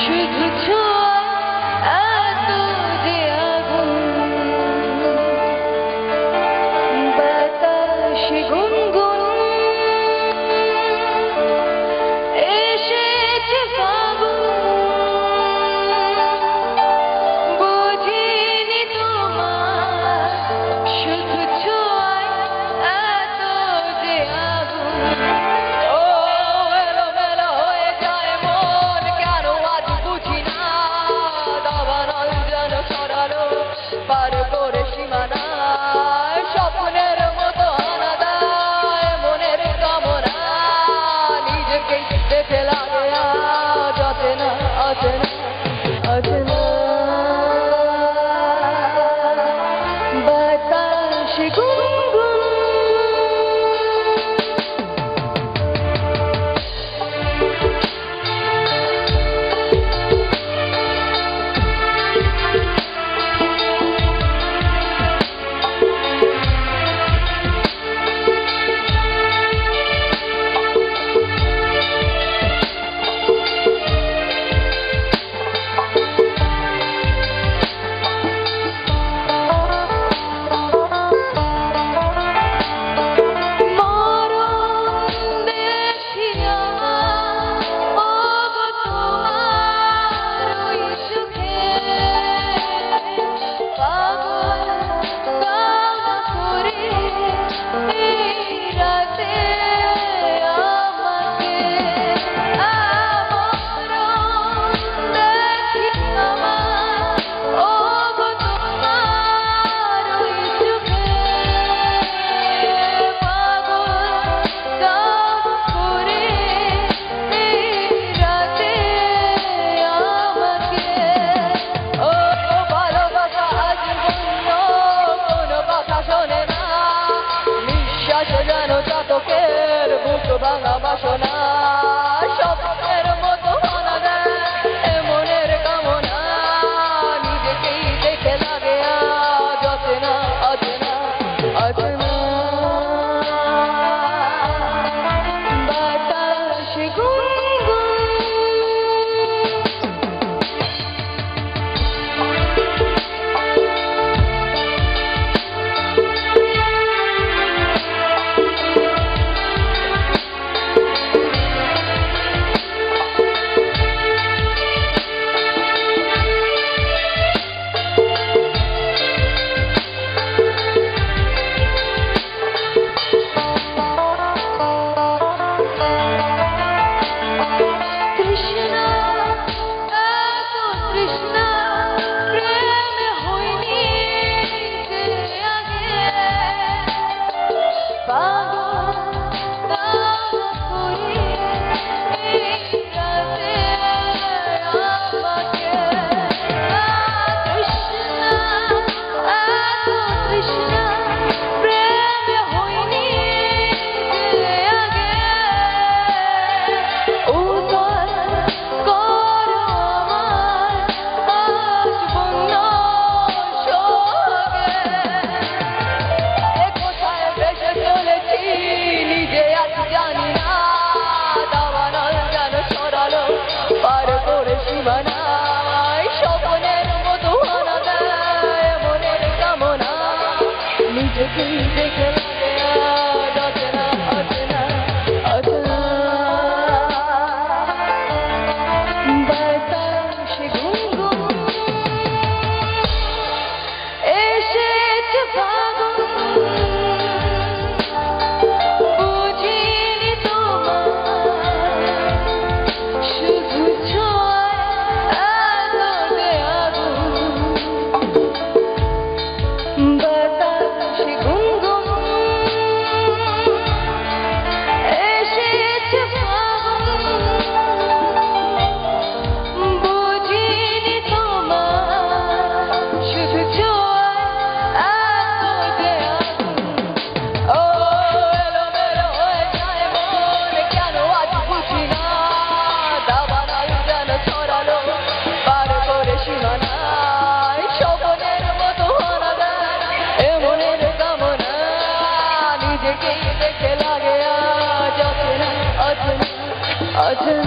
শুধু ছোঁয়া এত যে আগুন বাতাসে গুনগুন এসেছে ফাগুন বুঝিনি তোমার শুধু ছোঁয়া এত যে আগুন পার করে সীমানা স্বপ্নের মতো আলাদায় মনের কামনা নিজেকে দেখে লাগে অচেনা অচেনা অচেনা বাতাসে গুনগুন চাতকের বুক ভাঙা বাসনা স্বপ্নের মতো হানা দেয় মনের কামনা নিজেকেই দেখে লাগে অচেনা অচেনা অচেনা বাতাসে গুনগুন স্বপ্নের মতো হানা দেয় মনের কামনা নিজেকেই দেখে লাগে অচেনা অচেনা অচেনা বাতাসে গুনগুন এসেছে ফাগুন বুঝিনি তোমার শুধু বাতাসে গুনগুন এসেছে ফাগুন বুঝিনি তোমার শুধু ছোঁয়া এত যে আগুন ও এলোমেলো হয়ে যায় মন কেন আজ বুঝি না দাবানল যেন ছড়ালো পার করে সীমানা স্বপ্নের মতো হানা দেয় মনের কামনা নিজেকেই দেখে লাগে অচেনা অচেনা অচেনা